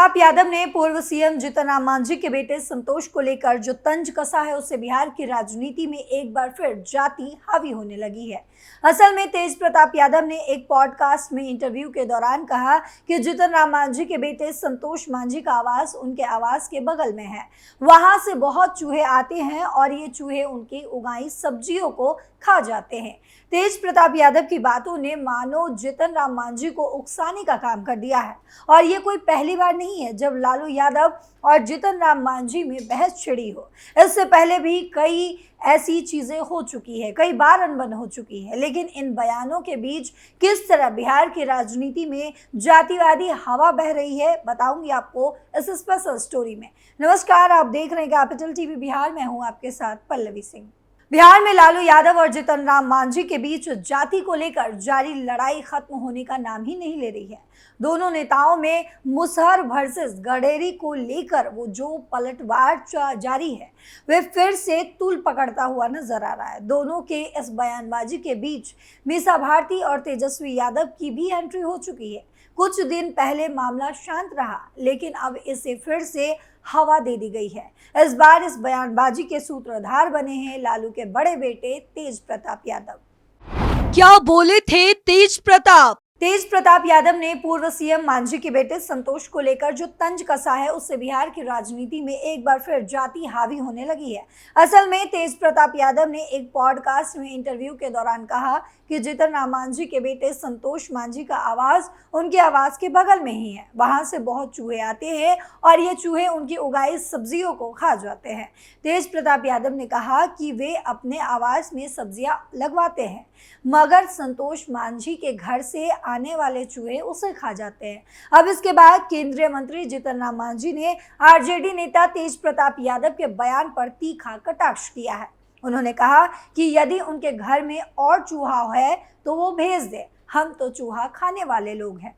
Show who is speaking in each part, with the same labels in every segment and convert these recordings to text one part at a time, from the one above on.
Speaker 1: प्रताप यादव ने पूर्व सीएम जीतन राम मांझी के बेटे संतोष को लेकर जो तंज कसा है, उससे बिहार की राजनीति में एक बार फिर जाति हावी होने लगी है। असल में तेज प्रताप यादव ने एक पॉडकास्ट में इंटरव्यू के दौरान कहा कि जीतन राम मांझी के बेटे संतोष मांझी का आवास उनके आवास के बगल में है। वहां से बहुत चूहे आते हैं और ये चूहे उनकी उगाई सब्जियों को खा जाते हैं। तेज प्रताप यादव की बातों ने मानो जीतन राम मांझी को उकसाने का काम कर दिया है और ये कोई पहली बार नहीं है जब लालू यादव और जीतन राम मांझी में बहस छिड़ी हो। इससे पहले भी कई ऐसी चीजें हो चुकी है, कई बार अनबन हो चुकी है, लेकिन इन बयानों के बीच किस तरह बिहार की राजनीति में जातिवादी हवा बह रही है, बताऊंगी आपको इस स्पेशल स्टोरी में। नमस्कार, आप देख रहे हैं कैपिटल टीवी बिहार। मैं हूं आपके साथ पल्लवी सिंह। बिहार में लालू यादव और जीतन राम मांझी के बीच जाति को लेकर जारी लड़ाई खत्म होने का नाम ही नहीं ले रही है। दोनों नेताओं में मुसहर वर्सेस गडेरी को लेकर वो जो पलटवार जारी है, वे फिर से तूल पकड़ता हुआ नजर आ रहा है। दोनों के इस बयानबाजी के बीच मीसा भारती और तेजस्वी यादव की भी एंट्री हो चुकी है। कुछ दिन पहले मामला शांत रहा, लेकिन अब इसे फिर से हवा दे दी गई है। इस बार इस बयानबाजी के सूत्रधार बने हैं लालू के बड़े बेटे तेज प्रताप यादव।
Speaker 2: क्या बोले थे तेज प्रताप?
Speaker 1: तेज प्रताप यादव ने पूर्व सीएम मांझी के बेटे संतोष को लेकर जो तंज कसा है, उससे बिहार की राजनीति में एक बार फिर जाति हावी होने लगी है। असल में तेज प्रताप यादव ने एक पॉडकास्ट में इंटरव्यू के दौरान कहा कि जीतन राम मांझी के बेटे संतोष मांझी का आवास उनके आवास के बगल में ही है। वहां से बहुत चूहे आते हैं और ये चूहे उनकी उगाई सब्जियों को खा जाते हैं। तेज प्रताप यादव ने कहा कि वे अपने आवास में सब्जियां लगवाते हैं, मगर संतोष मांझी के घर से आने वाले चूहे उसे खा जाते हैं। अब इसके बाद केंद्रीय मंत्री जीतन राम मांझी ने आरजेडी नेता तेज प्रताप यादव के बयान पर तीखा कटाक्ष किया है। उन्होंने कहा कि यदि उनके घर में और चूहा है तो वो भेज दे, हम तो चूहा खाने वाले लोग हैं।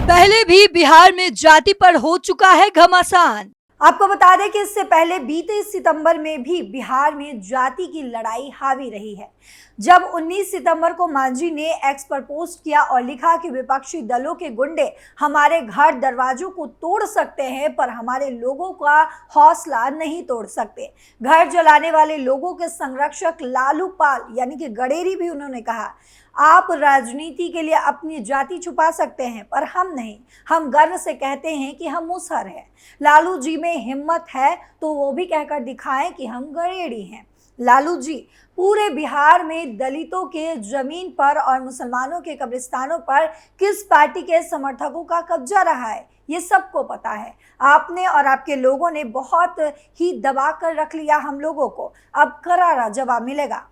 Speaker 2: पहले भी बिहार में जाति पर हो चुका है घमासान।
Speaker 1: आपको बता दें कि इससे पहले बीते सितंबर में भी बिहार में जाति की लड़ाई हावी रही है। जब 19 सितंबर को मांझी ने एक्स पर पोस्ट किया और लिखा कि विपक्षी दलों के गुंडे हमारे घर दरवाजों को तोड़ सकते हैं पर हमारे लोगों का हौसला नहीं तोड़ सकते। घर जलाने वाले लोगों के संरक्षक लालू पाल यानी कि गडेरी भी उन्होंने कहा, आप राजनीति के लिए अपनी जाति छुपा सकते हैं पर हम नहीं। हम गर्व से कहते हैं कि हम मुसहर हैं। लालू जी में हिम्मत है तो वो भी कहकर दिखाएं कि हम गडेरी हैं। लालू जी, पूरे बिहार में दलितों के जमीन पर और मुसलमानों के कब्रिस्तानों पर किस पार्टी के समर्थकों का कब्जा रहा है, ये सबको पता है। आपने और आपके लोगों ने बहुत ही दबा कर रख लिया हम लोगों को। अब करारा जवाब मिलेगा।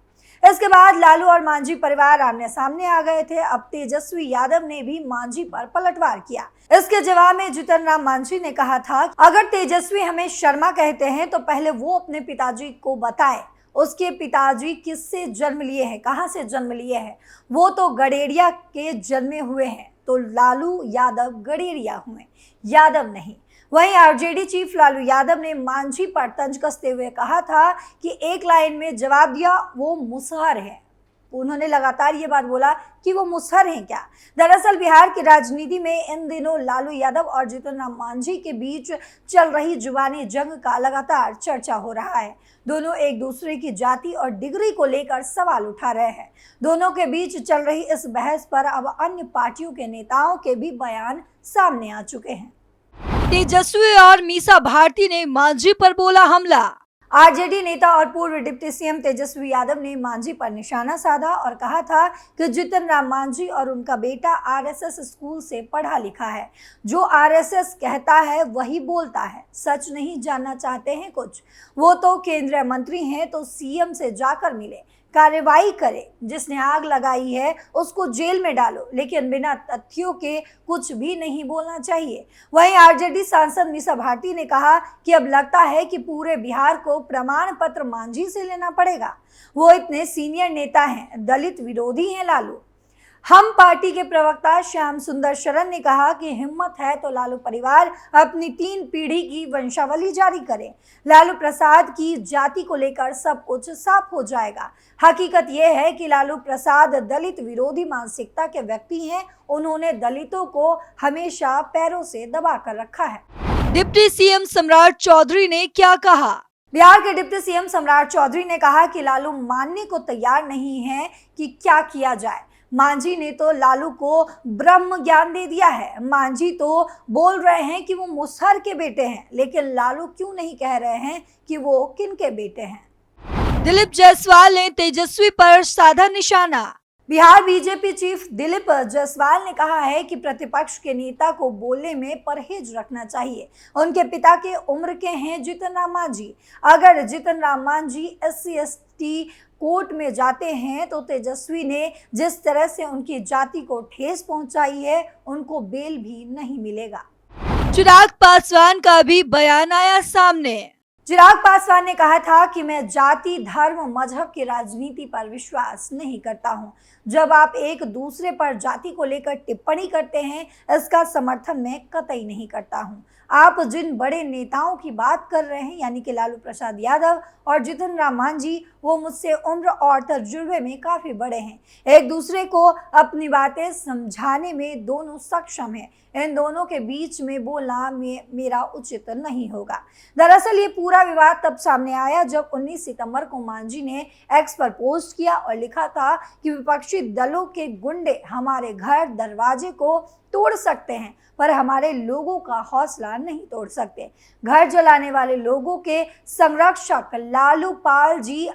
Speaker 1: इसके बाद लालू और मांझी परिवार आमने सामने आ गए थे। अब तेजस्वी यादव ने भी मांझी पर पलटवार किया। इसके जवाब में जीतन राम मांझी ने कहा था, अगर तेजस्वी हमें शर्मा कहते हैं तो पहले वो अपने पिताजी को बताए, उसके पिताजी किससे जन्म लिए हैं, कहाँ से जन्म लिए हैं। वो तो गडेरिया के जन्मे हुए हैं, तो लालू यादव गडेरिया हुए, यादव नहीं। वहीं आरजेडी चीफ लालू यादव ने मांझी पर तंज कसते हुए कहा था कि एक लाइन में जवाब दिया, वो मुसहर है। उन्होंने लगातार ये बात बोला कि वो मुसहर हैं क्या। दरअसल बिहार की राजनीति में इन दिनों लालू यादव और जीतन राम मांझी के बीच चल रही जुबानी जंग का लगातार चर्चा हो रहा है। दोनों एक दूसरे की जाति और डिग्री को लेकर सवाल उठा रहे हैं। दोनों के बीच चल रही इस बहस पर अब अन्य पार्टियों के नेताओं के भी बयान सामने आ चुके हैं।
Speaker 2: तेजस्वी और मीसा भारती ने मांझी पर बोला हमला।
Speaker 1: आरजेडी नेता और पूर्व डिप्टी सीएम तेजस्वी यादव ने मांझी पर निशाना साधा और कहा था कि जीतन राम मांझी और उनका बेटा आरएसएस स्कूल से पढ़ा लिखा है। जो आरएसएस कहता है वही बोलता है। सच नहीं जानना चाहते हैं कुछ, वो तो केंद्रीय मंत्री हैं तो सीएम से जाकर मिले, कार्रवाई करे। जिसने आग लगाई है उसको जेल में डालो, लेकिन बिना तथ्यों के कुछ भी नहीं बोलना चाहिए। वहीं आरजेडी सांसद मीसा भारती ने कहा कि अब लगता है कि पूरे बिहार को प्रमाण पत्र मांझी से लेना पड़ेगा। वो इतने सीनियर नेता हैं, दलित विरोधी हैं लालू। हम पार्टी के प्रवक्ता श्याम सुंदर शरण ने कहा कि हिम्मत है तो लालू परिवार अपनी 3 पीढ़ी की वंशावली जारी करे। लालू प्रसाद की जाति को लेकर सब कुछ साफ हो जाएगा। हकीकत यह है कि लालू प्रसाद दलित विरोधी मानसिकता के व्यक्ति हैं। उन्होंने दलितों को हमेशा पैरों से दबा कर रखा है।
Speaker 2: डिप्टी सीएम सम्राट चौधरी ने क्या कहा?
Speaker 1: बिहार के डिप्टी सीएम सम्राट चौधरी ने कहा कि लालू मानने को तैयार नहीं है कि क्या किया जाए। मांझी ने तो लालू को ब्रह्म ज्ञान दे दिया है। मांझी तो बोल रहे हैं कि वो मुसहर के बेटे हैं, लेकिन लालू क्यों नहीं कह रहे हैं कि वो किनके बेटे हैं।
Speaker 2: दिलीप जायसवाल ने तेजस्वी पर साधा निशाना।
Speaker 1: बिहार बीजेपी चीफ दिलीप जायसवाल ने कहा है कि प्रतिपक्ष के नेता को बोलने में परहेज रखना चाहिए। उनके पिता के उम्र के हैं जीतन राम मांझी। अगर जीतन राम मांझी SC/ST कोर्ट में जाते हैं तो तेजस्वी ने जिस तरह से उनकी जाति को ठेस पहुंचाई है, उनको बेल भी नहीं मिलेगा।
Speaker 2: चिराग पासवान का भी बयान आया सामने।
Speaker 1: चिराग पासवान ने कहा था कि मैं जाति, धर्म, मजहब की राजनीति पर विश्वास नहीं करता हूं। जब आप एक दूसरे पर जाति को लेकर टिप्पणी करते हैं, इसका समर्थन मैं कतई नहीं करता हूं। आप जिन बड़े नेताओं की बात कर रहे हैं, यानी कि लालू प्रसाद यादव और जीतन राम मांझी, वो मुझसे उम्र और तजुर्बे में काफी बड़े हैं। एक दूसरे को अपनी बातें समझाने में दोनों सक्षम हैं। इन दोनों के बीच में बोलना मेरा उचित नहीं होगा। दरअसल ये पूरा विवाद तब सामने आया जब 19 सितंबर को मांझी ने एक्स पर पोस्ट किया और लिखा था कि विपक्षी दलों के गुंडे हमारे घर दरवाजे को तोड़ सकते हैं, पर हमारे लोगों का हौसला नहीं तोड़ सकते। घर जलाने वाले लोगों के संरक्षक लालू पाल जी,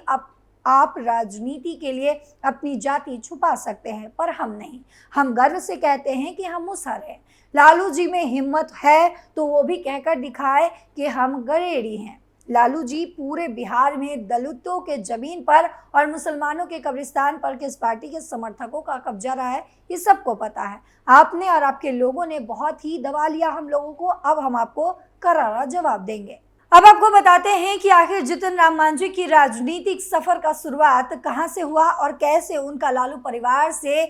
Speaker 1: आप राजनीति के लिए अपनी जाति छुपा सकते हैं, पर हम नहीं। हम गर्व से कहते हैं कि हम मुसहर हैं। लालू जी में हिम्मत है तो वो भी कहकर दिखाए कि हम गरेड़ी हैं। लालू जी पूरे बिहार में दलितों के जमीन पर और मुसलमानों के कब्रिस्तान पर किस पार्टी के समर्थकों का कब्जा रहा है, ये सबको पता है। आपने और आपके लोगों ने बहुत ही दबा लिया हम लोगों को। अब हम आपको करारा जवाब देंगे। अब आपको बताते हैं कि आखिर जीतन राम मांझी की राजनीतिक सफर का शुरुआत कहां से हुआ और कैसे उनका लालू परिवार से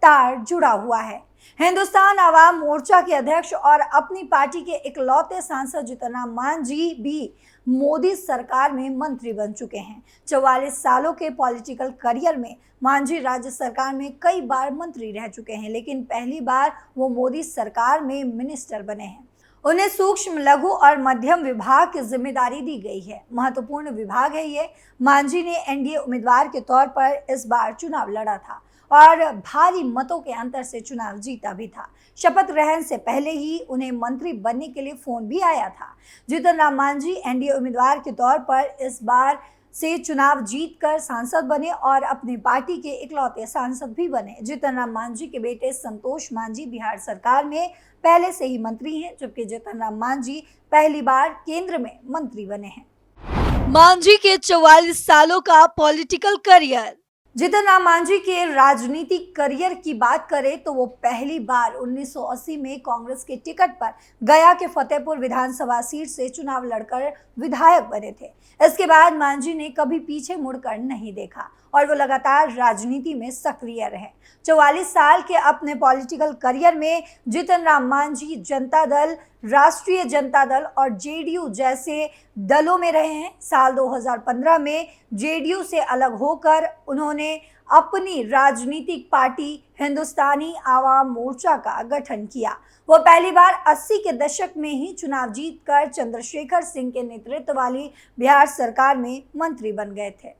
Speaker 1: तार जुड़ा हुआ है। हिंदुस्तान आवाम मोर्चा के अध्यक्ष और अपनी पार्टी के इकलौते सांसद जीतन राम मांझी भी मोदी सरकार में मंत्री बन चुके हैं। 44 सालों के पॉलिटिकल करियर में मांझी राज्य सरकार में कई बार मंत्री रह चुके हैं, लेकिन पहली बार वो मोदी सरकार में मिनिस्टर बने हैं। उन्हें सूक्ष्म, लघु और मध्यम विभाग की जिम्मेदारी दी गई है। महत्वपूर्ण विभाग है ये। मांझी ने एनडीए उम्मीदवार के तौर पर इस बार चुनाव लड़ा था और भारी मतों के अंतर से चुनाव जीता भी था। शपथ ग्रहण से पहले ही उन्हें मंत्री बनने के लिए फोन भी आया था। जीतन राम मांझी एनडीए उम्मीदवार के तौर पर इस बार से चुनाव जीतकर सांसद बने और अपनी पार्टी के इकलौते सांसद भी बने। जीतन राम मांझी के बेटे संतोष मांझी बिहार सरकार में पहले से ही मंत्री हैं, जबकि जीतन राम मांझी पहली बार केंद्र में मंत्री बने हैं।
Speaker 2: मांझी के 44 सालों का पॉलिटिकल करियर।
Speaker 1: जीतन राम मांझी के राजनीतिक करियर की बात करें तो वो पहली बार 1980 में कांग्रेस के टिकट पर गया के फतेहपुर विधानसभा सीट से चुनाव लड़कर विधायक बने थे। इसके बाद मांझी ने कभी पीछे मुड़कर नहीं देखा और वो लगातार राजनीति में सक्रिय रहे। 44 साल के अपने पॉलिटिकल करियर में जीतन राम मांझी जनता दल, राष्ट्रीय जनता दल और जेडीयू जैसे दलों में रहे हैं। साल 2015 में जेडीयू से अलग होकर उन्होंने अपनी राजनीतिक पार्टी हिंदुस्तानी आवाम मोर्चा का गठन किया। वो पहली बार 80 के दशक में ही चुनाव जीतकर चंद्रशेखर सिंह के नेतृत्व वाली बिहार सरकार में मंत्री बन गए थे।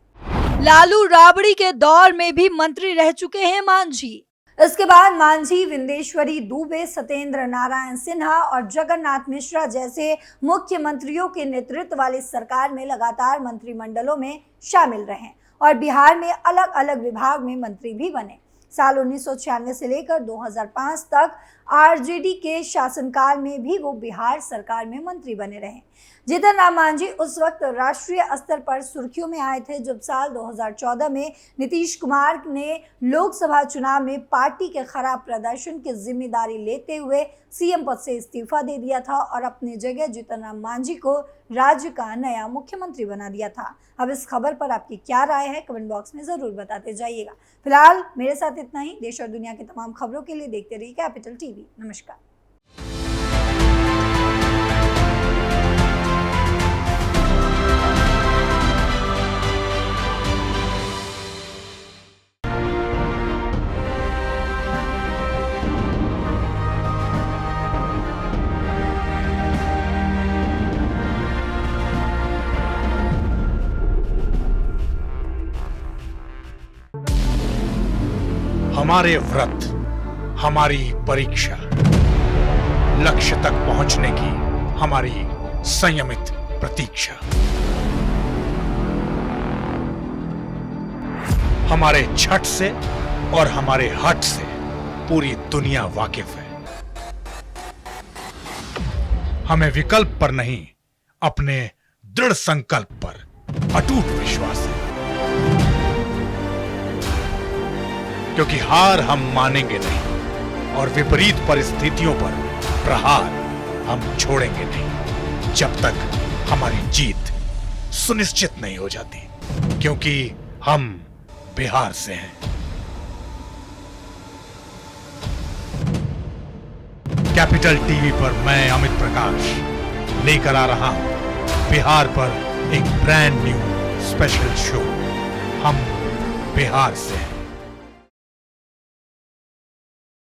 Speaker 2: लालू राबड़ी के दौर में भी मंत्री रह चुके हैं मांझी।
Speaker 1: इसके बाद मांझी विंदेश्वरी दुबे, सत्येंद्र नारायण सिन्हा और जगन्नाथ मिश्रा जैसे मुख्यमंत्रियों के नेतृत्व वाली सरकार में लगातार मंत्रिमंडलों में शामिल रहे और बिहार में अलग अलग विभाग में मंत्री भी बने। साल 1996 से लेकर 2005 तक आरजेडी के शासनकाल में भी वो बिहार सरकार में मंत्री बने रहे। जीतन राम मांझी उस वक्त राष्ट्रीय स्तर पर सुर्खियों में आए थे जब साल 2014 में नीतीश कुमार ने लोकसभा चुनाव में पार्टी के खराब प्रदर्शन की जिम्मेदारी लेते हुए सीएम पद से इस्तीफा दे दिया था और अपनी जगह जीतन राम मांझी को राज्य का नया मुख्यमंत्री बना दिया था। अब इस खबर पर आपकी क्या राय है, कमेंट बॉक्स में जरूर बताते जाइएगा। फिलहाल मेरे साथ इतना ही। देश और दुनिया की तमाम खबरों के लिए देखते रहिए कैपिटल टीवी। नमस्कार।
Speaker 3: हमारे व्रत, हमारी परीक्षा, लक्ष्य तक पहुंचने की हमारी संयमित प्रतीक्षा। हमारे छठ से और हमारे हठ से पूरी दुनिया वाकिफ है। हमें विकल्प पर नहीं, अपने दृढ़ संकल्प पर अटूट विश्वास है। क्योंकि हार हम मानेंगे नहीं और विपरीत परिस्थितियों पर प्रहार हम छोड़ेंगे नहीं, जब तक हमारी जीत सुनिश्चित नहीं हो जाती। क्योंकि हम बिहार से हैं। कैपिटल टीवी पर मैं अमित प्रकाश लेकर आ रहा हूं बिहार पर एक ब्रांड न्यू स्पेशल शो। हम बिहार से हैं।